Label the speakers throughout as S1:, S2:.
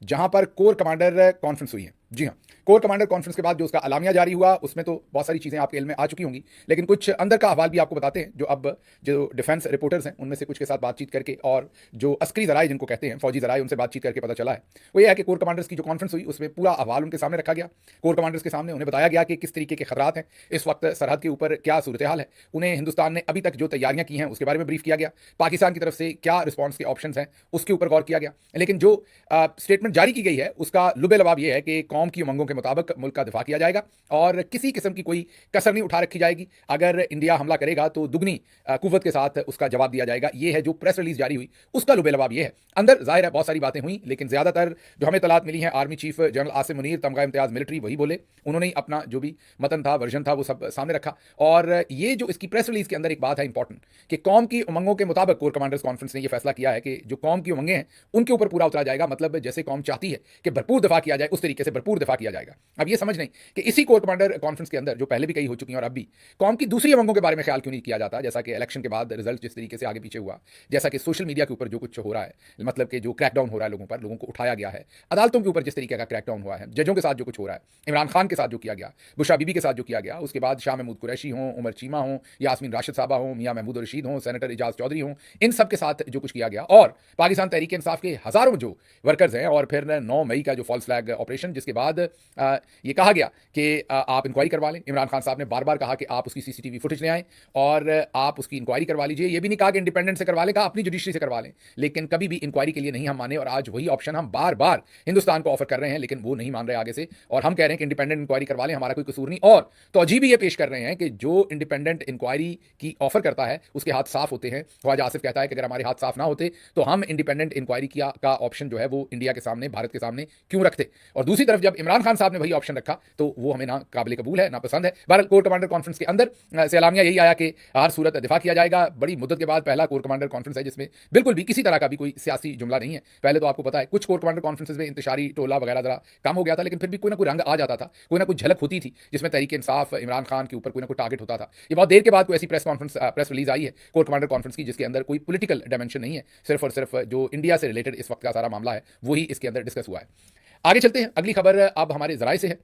S1: जहां पर core commander conference हुई है। जी हाँ, कोर कमांडर कॉन्फ्रेंस के बाद जो उसका अलामिया जारी हुआ, उसमें तो बहुत सारी चीज़ें आपके इल्म में आ चुकी होंगी, लेकिन कुछ अंदर का अहवाल भी आपको बताते हैं, जो डिफेंस रिपोर्टर्स हैं उनमें से कुछ के साथ बातचीत करके, और जो अस्करी जराए जिनको कहते हैं, फौजी जराए, उनसे बातचीत करके पता चला है, वो ये है कि कोर कमांडर्स की जो कॉन्फ्रेंस हुई उसमें पूरा अहवाल उनके सामने रखा गया। कोर कमांडर्स के सामने उन्हें बताया गया कि किस तरीके के खतरात हैं, इस वक्त सरहद के ऊपर क्या सूरत हाल है, उन्हें हिंदुस्तान ने अभी तक जो तैयारियां की हैं उसके बारे में ब्रीफ किया गया, पाकिस्तान की तरफ से क्या रिस्पॉन्स के ऑप्शंस हैं उसके ऊपर गौर किया गया। लेकिन जो स्टेटमेंट जारी की गई है उसका लुबे लबाब यह है कि कौम की उमंगों के मुताबिक मुल्क का दिफा किया जाएगा और किसी किस्म की कोई कसर नहीं उठा रखी जाएगी। अगर इंडिया हमला करेगा तो दुगनी कुव्वत के साथ उसका जवाब दिया जाएगा। यह है जो प्रेस रिलीज जारी हुई, उसका लुबे लबाब यह है। अंदर जाहिर है बहुत सारी बातें हुई, लेकिन ज्यादातर जो हमें तलात मिली है, army chief general Asim Munir, तमगा इम्तियाज मिलिट्री, वही बोले। उन्होंने ही अपना जो भी मतन था, वर्जन था, वो सब सामने रखा। और ये जो इसकी प्रेस रिलीज के अंदर एक बात है इंपॉर्टेंट, कि कौम की उमंगों के मुताबिक कोर कमांडर्स कॉन्फ्रेंस ने यह फैसला किया है कि जो कौम की उमंगें हैं उनके ऊपर पूरा उतरा जाएगा। मतलब जैसे कौम चाहती है कि भरपूर दफा किया जाए, उस तरीके से भरपूर दफा किया जाएगा। अब ये समझ नहीं कि इसी कोर कमांडर कॉन्फ्रेंस के अंदर, जो पहले भी कई हो चुकी हैं और अब भी, कौम की दूसरी उमंगों के बारे में ख्याल क्यों नहीं किया जाता। जैसा कि इलेक्शन के बाद रिजल्ट जिस तरीके से आगे पीछे हुआ, जैसा कि सोशल मीडिया के ऊपर जो कुछ हो रहा है, मतलब कि जो क्रैकडाउन हो रहा है लोगों पर, लोगों को उठाया गया है, अदालतों के ऊपर जिस तरीके का क्रैकडाउन हुआ है, जजों के साथ जो कुछ हो रहा है, इमरान खान के साथ जो किया गया, बुशरा बीबी के साथ जो किया गया, उसके बाद शाह महमूद कुरैशी हों, उमर चीमा हों, यास्मीन राशिद साहबा हों, मियां महमूद रशीद हों, सेनेटर इजाज चौधरी हों, इन सब के साथ जो कुछ किया गया, और पाकिस्तान तहरीक इंसाफ के हजारों जो वर्कर्स हैं, और फिर 9 मई का जो फॉल्स फ्लैग ऑपरेशन, जिसके बाद ये कहा गया कि आप इंक्वायरी करवा लें। इमरान खान साहब ने बार बार कहा कि आप उसकी सीसीटीवी फुटेज ले आएं और आप उसकी इंक्वायरी करवा लीजिए। ये भी नहीं कहा कि इंडिपेंडेंट से करवा लें, कहा अपनी जुडिशरी से करवा लें, लेकिन कभी भी इंक्वायरी के लिए नहीं हम माने। और आज वही ऑप्शन हम बार बार हिंदुस्तान को ऑफर कर रहे हैं, लेकिन वो नहीं मान रहे आगे से, और हम कह रहे हैं कि इंडिपेंडेंट इंक्वायरी करवा लें, हमारा कोई कसूर नहीं। और तौजीह भी ये पेश कर रहे हैं कि जो इंडिपेंडेंट इंक्वायरी की ऑफर करता है उसके हाथ साफ होते हैं। ख्वाजा आसिफ कहता है कि अगर हमारे हाथ साफ ना होते तो हम इंडिपेंडेंट इंक्वायरी का ऑप्शन जो है वो इंडिया के सामने, भारत के सामने क्यों रखते। और दूसरी तरफ जब इमरान खान साहब ने वही ऑप्शन रखा तो वो हमें ना काबिल कबूल है, ना पसंद है। बहरहाल कोर कमांडर कॉन्फ्रेंस के अंदर से अलामिया यही आया कि हर सूरत दिफा किया जाएगा। बड़ी मुद्दत के बाद पहला कोर कमांडर कॉन्फ्रेंस है जिसमें बिल्कुल भी किसी तरह का भी कोई सियासी जुमला नहीं है। पहले तो आपको पता है कुछ कोर कमांडर कॉन्फ्रेंसेस में इंतशारी टोला वगैरह जरा कम हो गया था, लेकिन फिर भी कोई ना कोई रंग आ जाता था, कोई ना कोई झलक होती थी जिसमें तहरीक इंसाफ, इमरान खान के ऊपर कोई ना कोई टारगेट होता था। ये बहुत देर के बाद कोई ऐसी प्रेस रिलीज आई है कोर कमांडर कॉन्फ्रेंस की जिसके अंदर कोई पॉलिटिकल डायमेंशन नहीं है, सिर्फ और सिर्फ जो इंडिया से रिलेटेड इस वक्त का सारा मामला है वही इसके अंदर डिस्कस हुआ है। आगे चलते हैं, अगली खबर अब हमारे जराये से है।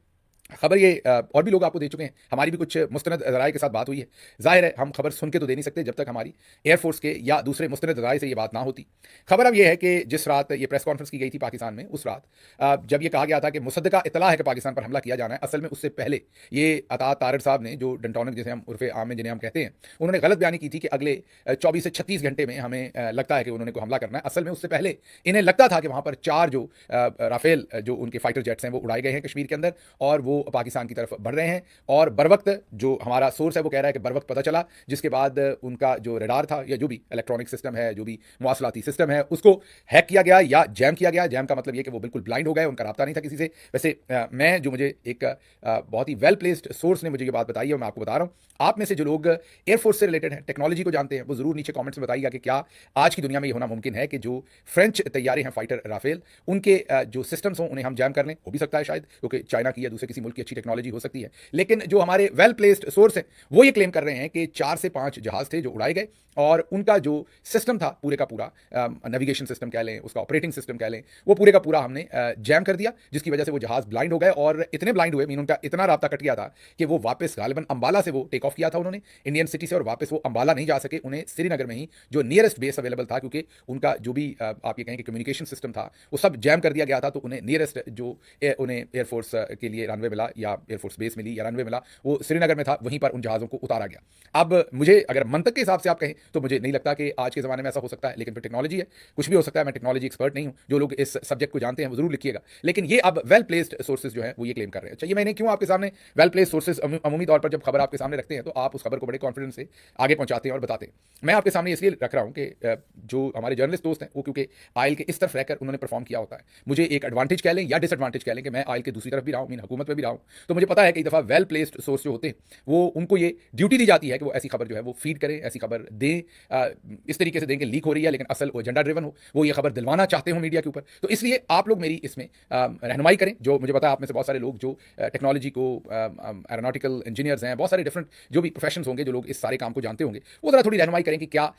S1: खबर ये और भी लोग आपको दे चुके हैं, हमारी भी कुछ मुस्तनद ज़राए के साथ बात हुई है। जाहिर है हम खबर सुन के तो दे नहीं सकते जब तक हमारी एयरफोर्स के या दूसरे मुस्तनद ज़राए से ये बात ना होती। खबर अब ये है कि जिस रात ये प्रेस कॉन्फ्रेंस की गई थी पाकिस्तान में, उस रात जब ये कहा गया था कि मुसद्दका इतला है कि पाकिस्तान पर हमला किया जाना है, असल में उससे पहले ये अतात तारड़ साहब ने, जो डंटोनिक जिसे हम उर्फे आम में जिन्हें हम कहते हैं, उन्होंने गलत बयानी की थी कि अगले 24 से 36 घंटे में हमें लगता है कि उन्होंने को हमला करना है। असल में उससे पहले इन्हें लगता था कि वहाँ पर 4 जो राफेल जो उनके फाइटर जेट्स हैं वो उड़ाए गए हैं कश्मीर के अंदर, और वो पाकिस्तान की तरफ बढ़ रहे हैं। और बर वक्त जो हमारा सोर्स है वो कह रहा है कि बर वक्त पता चला, जिसके बाद उनका जो रडार था या जो भी इलेक्ट्रॉनिक सिस्टम है, जो भी मवासलाती सिस्टम है, उसको हैक किया गया या जैम किया गया। जैम का मतलब ये कि वो बिल्कुल ब्लाइंड हो गए, उनका राब्ता नहीं था किसी से। वैसे मैं जो मुझे एक बहुत ही वेल प्लेस्ड सोर्स ने मुझे ये बात बताई है, मैं आपको बता रहा हूँ। आप में से जो लोग एयरफोर्स से रिलेटेड हैं, टेक्नोलॉजी को जानते हैं, वो जरूर नीचे कमेंट्स में बताइएगा कि क्या आज की दुनिया में ये होना मुमकिन है कि जो फ्रेंच तैयारे हैं फाइटर राफेल, उनके जो सिस्टम्स हों उन्हें हम जैम कर लें। हो भी सकता है शायद, क्योंकि चाइना की या दूसरे किसी मुल्क की अच्छी टेक्नोलॉजी हो सकती है। लेकिन जो हमारे वेल प्लेस्ड सोर्स हैं वो ये क्लेम कर रहे हैं कि 4 से 5 जहाज थे जो उड़ाए गए, और उनका जो सिस्टम था पूरे का पूरा, नेविगेशन सिस्टम कह लें, उसका ऑपरेटिंग सिस्टम कह लें, वो पूरे का पूरा हमने जैम कर दिया, जिसकी वजह से वो जहाज ब्लाइंड हो गए। और इतने ब्लाइंड हुए, मीन उनका इतना राब्ता कट गया था कि वो वापस गालिबन अंबाला से वो टेक ऑफ किया था उन्होंने इंडियन सिटी से, और वापस वो अंबाला नहीं जा सके। उन्हें श्रीनगर में ही जो नियरेस्ट बेस अवेलेबल था, क्योंकि उनका जो भी आप ये कहें कि कम्युनिकेशन सिस्टम था वो सब जैम कर दिया गया था, तो उन्हें नियरेस्ट जो उन्हें एयरफोर्स के लिए रनवे मिला या एयरफोर्स बेस मिली या रनवे मिला, वो श्रीनगर में था, वहीं पर उन जहाज़ों को उतारा गया। अब मुझे अगर मंतक के हिसाब से आप कहें तो मुझे नहीं लगता कि आज के ज़माने में ऐसा हो सकता है, लेकिन फिर टेक्नोलॉजी है, कुछ भी हो सकता है। मैं टेक्नोलॉजी एक्सपर्ट नहीं हूं, जो लोग इस सब्जेक्ट को जानते हैं वो जरूर लिखिएगा। लेकिन ये अब वेल प्लेस्ड सोर्सेज जो है वो ये क्लेम कर रहे हैं। चाहिए मैंने क्यों आपके सामने वेल प्लेस्ड सोर्सेज अमूमी तौर पर जब खबर आपके सामने रखते हैं तो आप उस खबर को बड़े कॉन्फिडेंस से आगे पहुंचाते हैं और बताते हैं। मैं आपके सामने इसलिए रख रहा हूं कि जो हमारे जर्नलिस्ट दोस्त हैं वो क्योंकि आयल के इस तरफ रहकर उन्होंने परफॉर्म किया होता है, मुझे एक एडवांटेज कह लें या डिसएडवांटेज कह लें कि मैं आयल के दूसरी तरफ भी रहा हूं, मीन हुकूमत में भी रहा हूँ, तो मुझे पता है कई दफ़ा वेल प्लेस्ड सोर्स जो होते हैं वो उनको ये ड्यूटी दी जाती है कि वो ऐसी खबर जो है वो फीड करें, ऐसी खबर दें, इस तरीके से दें कि लीक हो रही है लेकिन असल वो एजेंडा ड्रिवन हो, वो ये खबर दिलवाना चाहते हो मीडिया के ऊपर। तो इसलिए आप लोग मेरी इसमें रहनुमाई करें। जो मुझे पता है आप में से बहुत सारे लोग जो टेक्नोलॉजी को, एरोनॉटिकल इंजीनियर्स हैं, बहुत सारे डिफरेंट जो भी प्रोफेशंस होंगे, जो लोग इस सारे काम को जानते होंगे, वो ज़रा थोड़ी रहनुमाई करें कि क्या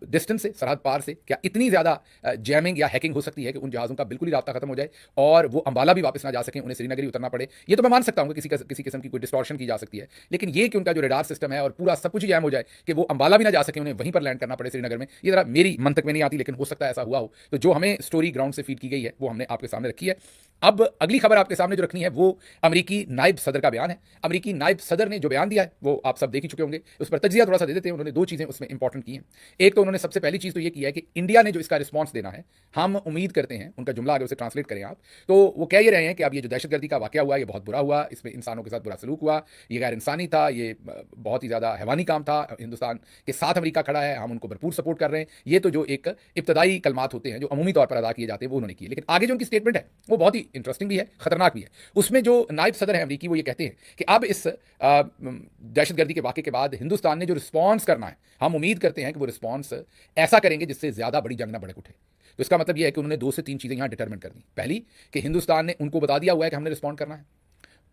S1: डिस्टेंस से, सरहद पार से क्या इतनी ज़्यादा जैमिंग या हैकिंग हो सकती है कि उन जहाज़ों का बिल्कुल ही रास्ता खत्म हो जाए और वो अंबाला भी वापस ना जा सकें, उन्हें श्रीनगर ही उतरना पड़े। ये तो मैं मान सकता हूँ कि किसी किस्म की कोई डिस्टॉर्शन की जा सकती है, लेकिन ये कि उनका जो रेडार सिस्टम है और पूरा सब कुछ जैम हो जाए कि वो अंबाला भी ना जा सके, उन्हें वहीं पर लैंड करना पड़े श्रीनगर में, ये जरा मेरी मंतक में नहीं आती, लेकिन हो सकता है ऐसा हुआ हो। तो जो हमें स्टोरी ग्राउंड से फीड की गई है वो हमने आपके सामने रखी है। अब अगली खबर आपके सामने जो रखनी है वो अमेरिकी नायब सदर का बयान है। अमेरिकी नायब सदर ने जो बयान दिया है वो आप सब देख ही चुके होंगे, उस पर तज्जिया थोड़ा सा दे देते हैं। उन्होंने दो चीज़ें उसमें इंपॉर्टेंट की हैं। एक तो उन्होंने सबसे पहली चीज़ तो ये की है कि इंडिया ने जो इसका रिस्पॉन्स देना है, हम उम्मीद करते हैं, उनका जुमला आगे उसे ट्रांसलेट करें आप, तो वो कह ये रहे हैं कि अब ये जो दहशतगर्दी का वाकया हुआ ये बहुत बुरा हुआ, इसमें इंसानों के साथ बुरा सलूक हुआ, ये गैर इंसानी था, ये बहुत ही ज़्यादा हैवानी काम था, हिंदुस्तान के साथ अमेरिका खड़ा है, हम उनको भरपूर सपोर्ट कर रहे हैं। ये तो जो एक इब्तदाई कलमात होते हैं जो अमूमी तौर पर अदा किए जाते हैं वो उन्होंने किए, लेकिन आगे जो उनकी स्टेटमेंट है वो बहुत ही इंटरेस्टिंग भी है, खतरनाक भी है। उसमें जो नायब सदर है अमरीकी वो ये कहते हैं कि अब इस दहशतगर्दी के वाक़े के बाद हिंदुस्तान ने जो रिस्पॉन्स करना है, हम उम्मीद करते हैं कि वो रिस्पॉन्स ऐसा करेंगे जिससे ज़्यादा बड़ी जंग ना भड़क उठे। तो इसका मतलब यह है कि उन्होंने 2 से 3 चीज़ें यहाँ डिटरमिन कर दी। पहली कि हिंदुस्तान ने उनको बता दिया हुआ है कि हमने रिस्पॉन्ड करना है।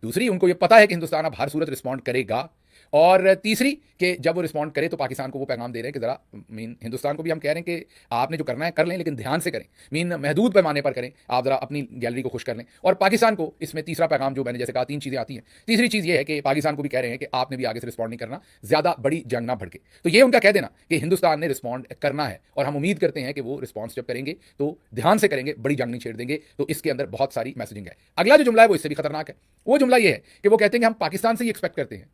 S1: दूसरी, उनको ये पता है कि हिंदुस्तान अब हर सूरत रिस्पॉन्ड करेगा। और तीसरी कि जब वो रिस्पॉन्ड करे तो पाकिस्तान को वो पैगाम दे रहे हैं कि ज़रा हिंदुस्तान को भी हम कह रहे हैं कि आपने जो करना है कर लें, लेकिन ध्यान से करें, महदूद पैमाने पर करें, आप ज़रा अपनी गैलरी को खुश कर लें। और पाकिस्तान को इसमें तीसरा पैगाम जो मैंने जैसे कहा 3 चीज़ें आती हैं, तीसरी चीज़ ये है कि पाकिस्तान को भी कह रहे हैं कि आपने भी आगे से रिस्पॉन्ड नहीं करना, ज़्यादा बड़ी जंग ना भड़के। तो ये उनका कह देना कि हिंदुस्तान ने रिस्पॉन्ड करना है और हम उम्मीद करते हैं कि वो रिस्पॉन्स जब करेंगे तो ध्यान से करेंगे, बड़ी जंग नहीं छेड़ देंगे। तो इसके अंदर बहुत सारी मैसेजिंग है। अगला जो जुमला है वो इससे भी खतरनाक है। वो जुमला ये है कि वो कहते हैं कि हम पाकिस्तान से ही एक्सपेक्ट करते हैं।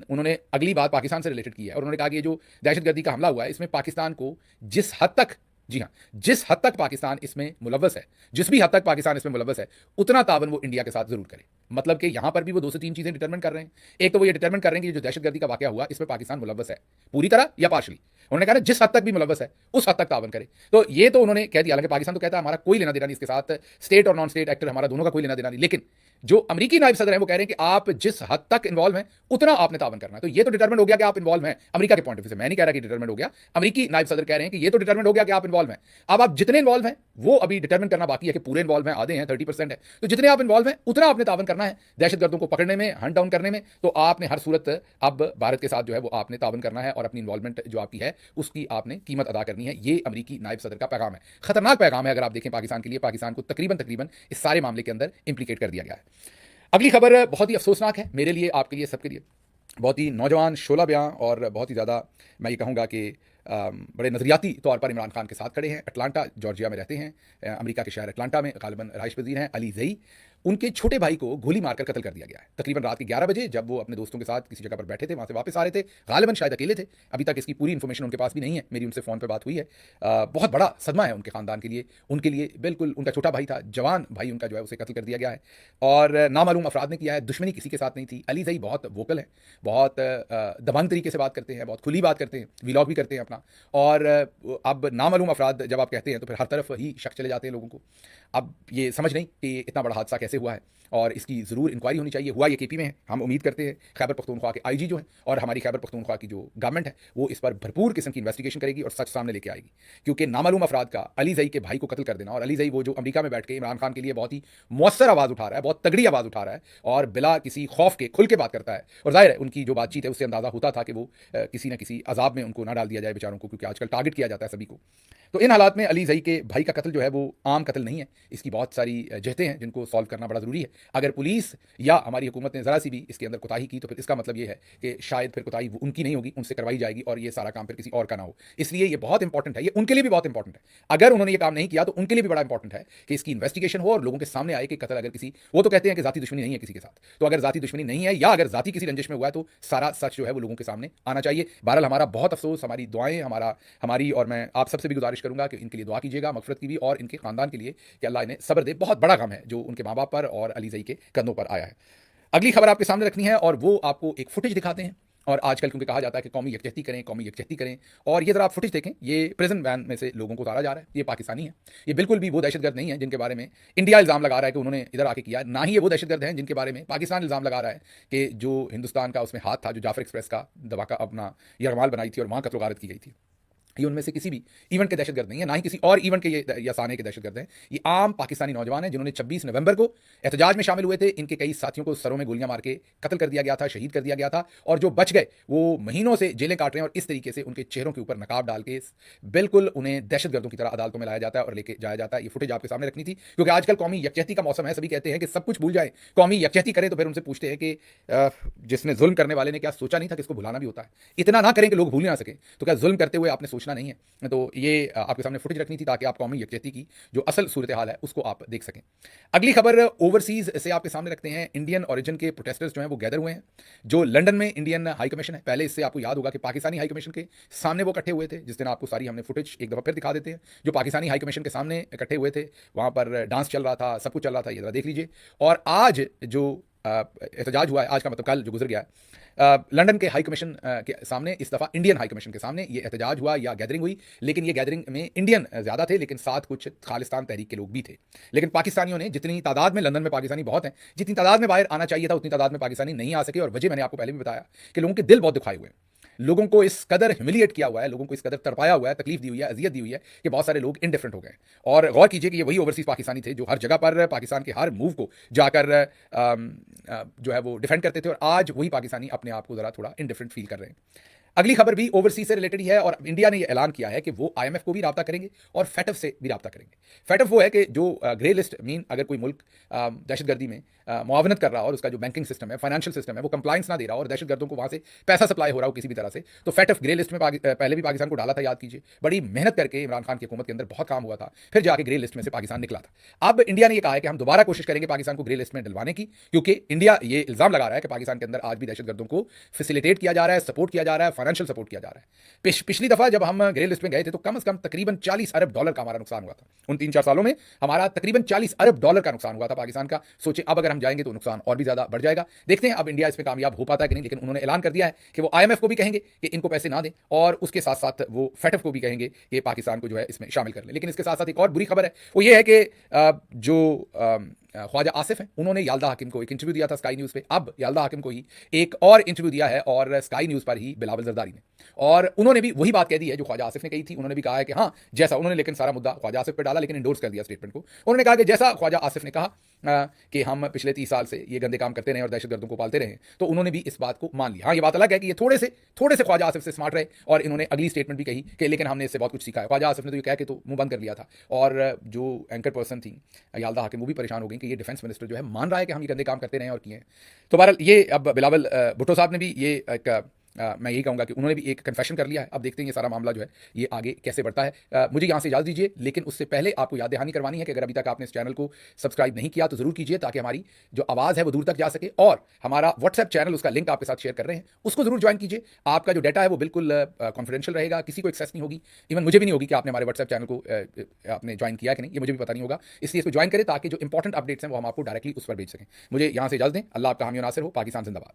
S1: उन्होंने अगली बात पाकिस्तान से रिलेटेड की है और उन्होंने कहा कि ये जो दहशतगर्दी का हमला हुआ है इसमें पाकिस्तान को जिस हद तक, जी हाँ, जिस हद तक पाकिस्तान इसमें मुलव्वस है, जिस भी हद तक पाकिस्तान इसमें मुलव्वस है, उतना तावन वो इंडिया के साथ जरूर करे। मतलब कि यहां पर भी वो 2 से 3 चीजें डिटरमिन कर रहे हैं। एक तो वो ये डिटरमिन कर रहे हैं कि जो दहशतगर्दी का वाकया हुआ इसमें पाकिस्तान मुलव्वस है पूरी तरह या पार्शली। उन्होंने कहा ना जिस हद तक भी मुलव्वस है उस हद तक तावन करे। तो ये तो उन्होंने कह दिया, हालांकि पाकिस्तान तो कहता है हमारा कोई लेना देना नहीं इसके साथ, स्टेट और नॉन स्टेट एक्टर हमारा दोनों का कोई लेना देना नहीं, लेकिन जो अमेरिकी नायब सदर हैं वो कह रहे हैं कि आप जिस हद तक इन्वॉल्व हैं उतना आपने तावन करना है। तो ये तो डिटरमिन हो गया कि आप इन्वॉल्व हैं अमेरिका के पॉइंट ऑफ व्यू से, मैं नहीं कह रहा कि डिटरमिन हो गया। अमेरिकी नायब सदर कह रहे हैं कि ये तो डिटरमिन हो गया कि आप इन्वॉल्व हैं। अब आप जितने इन्वॉल्व हैं वो अभी डिटरमिन करना बाकी है कि पूरे इन्वॉल्व हैं, आधे हैं, 30% है। तो जितने आप इन्वॉल्व हैं उतना आपने तावन करना है दहशतगर्दों को पकड़ने में, हंट डाउन करने में। तो आपने हर सूरत अब भारत के साथ जो है वो आपने तावन करना है और अपनी इन्वॉल्वमेंट जो आपकी है उसकी आपने कीमत अदा करनी है। ये अमेरिकी नायब सदर का पैगाम है। खतरनाक पैगाम है अगर आप देखें पाकिस्तान के लिए। पाकिस्तान को तकरीबन इस सारे मामले के अंदर इंप्लीकेट कर दिया गया है। अगली खबर बहुत ही अफसोसनाक है मेरे लिए, आपके लिए, सबके लिए। बहुत ही नौजवान शोला बयां और बहुत ही ज़्यादा मैं ये कहूँगा कि बड़े नज़रियाती तौर पर इमरान खान के साथ खड़े हैं। अटलांटा जॉर्जिया में रहते हैं, अमेरिका के शहर अटलांटा में गालिबन रहाइश पजीर हैं अली ज़ई। उनके छोटे भाई को गोली मारकर कत्ल कर दिया गया है तकरीबन रात के 11 बजे, जब वो अपने दोस्तों के साथ किसी जगह पर बैठे थे, वहाँ से वापस आ रहे थे, गालिबन शायद अकेले थे। अभी तक इसकी पूरी इन्फॉर्मेशन उनके पास भी नहीं है, मेरी उनसे फ़ोन पर बात हुई है। बहुत बड़ा सदमा है उनके ख़ानदान के लिए, उनके लिए। बिल्कुल उनका छोटा भाई था, जवान भाई उनका जो है उसे कत्ल कर दिया गया है और नामालूम अफराद ने किया है। दुश्मनी किसी के साथ नहीं थी। अली ज़ई बहुत वोकल है, बहुत दबंग तरीके से बात करते हैं, बहुत खुली बात करते हैं, व्लॉग भी करते हैं अपना। और अब नामालूम अफराद जब आप कहते हैं तो फिर हर तरफ ही शक चले जाते हैं लोगों को। अब ये समझ नहीं कि इतना बड़ा हादसा कैसे हुआ है और इसकी ज़रूर इंक्वायरी होनी चाहिए। हुआ ये केपी में है, हम उम्मीद करते हैं खैबर पख्तूनख्वा के आईजी जो है और हमारी खैबर पख्तूनख्वा की जो गवर्नमेंट है वो इस पर भरपूर किस्म की इन्वेस्टिगेशन करेगी और सच सामने लेके आएगी। क्योंकि नामालूम अफराद का अली ज़ई के भाई को कत्ल कर देना, और अली ज़ई वो जो अमेरिका में बैठ के इमरान खान के लिए बहुत ही मौसर आवाज़ उठा रहा है, बहुत तगड़ी आवाज़ उठा रहा है और बिला किसी खौफ के खुल के बात करता है। और जाहिर है उनकी जो बातचीत है उससे अंदाज़ा होता था कि वो किसी न किसी अजाब में उनको ना डाल दिया जाए बेचारों को, क्योंकि आजकल टारगेट किया जाता है सभी को। तो इन हालात में अली ज़ई के भाई का कत्ल जो है वो आम कत्ल नहीं है, इसकी बहुत सारी जहतें हैं जिनको सॉल्व करना बड़ा ज़रूरी है। अगर पुलिस या हमारी हुकूमत ने ज़रा सी भी इसके अंदर कोताही की तो फिर इसका मतलब ये है कि शायद फिर कोताही उनकी नहीं होगी, उनसे करवाई जाएगी और ये सारा काम फिर किसी और का ना हो। इसलिए ये बहुत इंपॉर्टेंट है, ये उनके लिए भी बहुत इंपॉर्टेंट है। अगर उन्होंने ये काम नहीं किया तो उनके लिए भी बड़ा इंपॉर्टेंट है कि इसकी इन्वेस्टिगेशन हो और लोगों के सामने आए कि कत्ल अगर किसी, वो तो कहते हैं कि जाती दुश्मनी नहीं है किसी के साथ, तो अगर जाती दुश्मनी नहीं है या अगर जाती किसी रंजिश में हुआ है तो सारा सच जो है वो लोगों के सामने आना चाहिए। बहरहाल हमारा बहुत अफसोस, हमारी दुआएं, हमारी और मैं आप सबसे भी गुजारिश करूंगा कि इनके लिए दुआ कीजिएगा, मगफरत की भी, और इनके खानदान के लिए कि अल्लाह इन्हें सब्र दे। बहुत बड़ा गम है जो उनके माँ बाप पर और अली ज़ई के कंधों पर आया है। अगली खबर आपके सामने रखनी है और वो आपको एक फुटेज दिखाते हैं और आजकल क्योंकि कहा जाता है कि कौमी यकजहती करें, कौमी यकजहती करें, और ये ज़रा आप फुटेज देखें, ये प्रिजन वैन में से लोगों को उतारा जा रहा है, ये पाकिस्तानी है। ये बिल्कुल भी वो दहशतगर्द नहीं है जिनके बारे में इंडिया इल्ज़ाम लगा रहा है कि उन्होंने इधर आके किया, ना ही ये वो दहशतगर्द हैं जिनके बारे में पाकिस्तान इल्ज़ाम लगा रहा है कि जो हिंदुस्तान का उसमें हाथ था, जो जाफर एक्सप्रेस का दबा का अपना यरगमाल बनाई थी और वहाँ कत्ल गारत की गई थी। ये उनमें से किसी भी इवेंट के दहशतगर्द नहीं है, ना ही किसी और इवेंट के ये या साने के दहशतगर्द हैं। ये आम पाकिस्तानी नौजवान हैं जिन्होंने 26 नवंबर को एहतजाज में शामिल हुए थे। इनके कई साथियों को सरों में गोलियां मार के कत्ल कर दिया गया था, शहीद कर दिया गया था, और जो बच गए वो महीनों से जेलें काट रहे हैं, और इस तरीके से उनके चेहरों के ऊपर नकाब डाल के बिल्कुल उन्हें दहशतगर्दों की तरह अदालतों में लाया जाता है और लेके जाया जाता है। ये फुटेज आपके सामने रखनी थी, क्योंकि आजकल कौमी यकजहती का मौसम है। सभी कहते हैं कि सब कुछ भूल जाए, कौमी यकजहती करें, तो फिर उनसे पूछते हैं कि जिसने जुल्म करने वाले ने क्या सोचा नहीं था कि इसको भुलाना भी होता है? इतना ना करें कि लोग भूल ना सके, तो क्या जुल्म करते हुए आपने सोचना नहीं है? तो ये आपके सामने फुटेज रखनी थी ताकि आप कौमी यकजहती की जो असल सूरत हाल है उसको आप देख सकें। अगली खबर ओवरसीज से आपके सामने रखते हैं। इंडियन ओरिजिन के प्रोटेस्टर्स जो हैं वो गैदर हुए हैं, जो लंदन में इंडियन हाई कमीशन है। पहले इससे आपको याद होगा कि पाकिस्तानी हाई कमीशन के सामने वो इकट्ठे हुए थे, जिस दिन आपको सारी हमने फुटेज एक दफ़ा फिर दिखा देते हैं। जो पाकिस्तानी हाई कमीशन के सामने इकट्ठे हुए थे, वहाँ पर डांस चल रहा था, सब कुछ चल रहा था, ये देख लीजिए। और आज जो एहतजाज हुआ है, आज का मतलब कल जो गुजर गया है, लंदन के हाई कमीशन के सामने, इस दफ़ा इंडियन हाई कमीशन के सामने ये एहतजाज हुआ या गैदरिंग हुई। लेकिन ये गैदरिंग में इंडियन ज़्यादा थे, लेकिन साथ कुछ खालिस्तान तहरीक के लोग भी थे। लेकिन पाकिस्तानियों ने जितनी तादाद में, लंदन में पाकिस्तानी बहुत हैं, जितनी तादाद में बाहर आना चाहिए था उतनी तादाद में पाकिस्तानी नहीं आ सके। और वजह मैंने आपको पहले भी बताया कि लोगों के दिल बहुत दुखाए हुए हैं, लोगों को इस कदर ह्यूमिलिएट किया हुआ है, लोगों को इस कदर तड़पाया हुआ है, तकलीफ दी हुई है, अजियत दी हुई है कि बहुत सारे लोग इनडिफरेंट हो गए। और गौर कीजिए कि ये वही ओवरसीज पाकिस्तानी थे जो हर जगह पर पाकिस्तान के हर मूव को जाकर जो है वो डिफेंड करते थे, और आज वही पाकिस्तानी अपने आप को जरा थोड़ा इनडिफरेंट फील कर रहे हैं। अगली खबर भी ओवरसीज से रिलेटेड ही है, और इंडिया ने यह ऐलान किया है कि वो आईएमएफ को भी राब्ता करेंगे और फैटफ से भी राब्ता करेंगे। फैटफ वो है कि जो ग्रे लिस्ट मीन, अगर कोई मुल्क दहशतगर्दी में मुआवनत कर रहा हो और उसका जो बैंकिंग सिस्टम है, फाइनेंशियल सिस्टम है, वो कंप्लाइंस ना दे रहा हो और दहशतगर्दों को वहाँ से पैसा सप्लाई हो रहा हो किसी भी तरह से, तो फैटफ ग्रे लिस्ट में पहले भी पाकिस्तान को डाला था, याद कीजिए। बड़ी मेहनत करके इमरान खान की हुकूमत के अंदर बहुत काम हुआ था, फिर जाके ग्रे लिस्ट में से पाकिस्तान निकला था। अब इंडिया ने यह कहा है कि हम दोबारा कोशिश करेंगे पाकिस्तान को ग्रे लिस्ट में डलवाने की, क्योंकि इंडिया ये इल्जाम लगा रहा है कि पाकिस्तान के अंदर आज भी दहशतगर्दों को फैसिलिटेट किया जा रहा है, सपोर्ट किया जा रहा है, फाइनेंशियल सपोर्ट किया जा रहा है। पिछली दफा जब हम ग्रे लिस्ट में गए थे तो कम से कम तकरीबन $40 अरब का हमारा नुकसान हुआ था। उन 3-4 सालों में हमारा तकरीबन $40 अरब का नुकसान हुआ था पाकिस्तान का। सोचे अब अगर हम जाएंगे तो नुकसान और भी ज्यादा बढ़ जाएगा। देखते हैं अब इंडिया इसमें कामयाब हो पाता है कि नहीं, लेकिन उन्होंने ऐलान कर दिया है कि वो आईएमएफ को भी कहेंगे कि इनको पैसे ना दें, और उसके साथ साथ वो फैटफ को भी कहेंगे कि पाकिस्तान को जो है इसमें शामिल कर ले। लेकिन इसके साथ साथ एक और बुरी खबर है, वो ये है कि जो ख्वाजा आसिफ हैं, उन्होंने याल्दा हाकिम को एक इंटरव्यू दिया था स्काई न्यूज़ पे। अब याल्दा हाकिम को ही एक और इंटरव्यू दिया है, और स्काई न्यूज़ पर ही बिलावल जरदारी ने, और उन्होंने भी वही बात कह दी है जो ख्वाजा आसिफ ने कही थी। उन्होंने भी कहा है कि हाँ, जैसा उन्होंने, लेकिन सारा मुद्दा ख्वाजा आसिफ पर डाला, लेकिन इंडोर्स कर दिया स्टेटमेंट को। उन्होंने कहा कि जैसा ख्वाजा आसिफ ने कहा कि हम पिछले 30 साल से ये गंदे काम करते रहे और दहशतगर्दों को पालते रहे, तो उन्होंने भी इस बात को मान लिया। हाँ, ये बात अलग है कि ये थोड़े से ख्वाजा आसिफ से स्मार्ट रहे, और इन्होंने अगली स्टेटमेंट भी कही कि लेकिन हमने इससे बहुत कुछ सीखा है। ख्वाजा आसिफ ने तो ये कह के तो मुंह बंद कर लिया था, और जो एंकर पर्सन थी याल्दा हाकिम, वो भी परेशान हो गई कि ये डिफेंस मिनिस्टर जो है मान रहा है कि हम ये गंदे काम करते रहे और किए हैं। तो बहरहाल ये अब बिलावल भुट्टो साहब ने भी ये एक मैं यही कहूँगा कि उन्होंने भी एक कन्फेशन कर लिया है। अब देखते हैं ये सारा मामला जो है ये आगे कैसे बढ़ता है। मुझे यहाँ से इजाज़त दीजिए, लेकिन उससे पहले आपको याद दहानी करवानी है कि अगर अभी तक आपने इस चैनल को सब्सक्राइब नहीं किया तो ज़रूर कीजिए, ताकि हमारी जो आवाज़ है वो दूर तक जा सके। और हमारा व्हाट्सएप चैनल, उसका लिंक आपके साथ शेयर कर रहे हैं, उसको ज़रूर ज्वाइन कीजिए। आपका जो डाटा है वो बिल्कुल कॉन्फिडेंशियल रहेगा, किसी को एक्सेस नहीं होगी, इवन मुझे भी नहीं होगी कि आपने हमारे व्हाट्सएप चैनल को आपने ज्वाइन किया कि नहीं, ये मुझे भी पता नहीं होगा। इसलिए इसको ज्वाइन करें ताकि जो इंपॉर्टेंट अपडेट्स हैं वो हम आपको डायरेक्टली उस पर भेज सकें। मुझे यहाँ से इजाज़त दें। अल्लाह आपका हामी और नासिर हो। पाकिस्तान जिंदाबाद।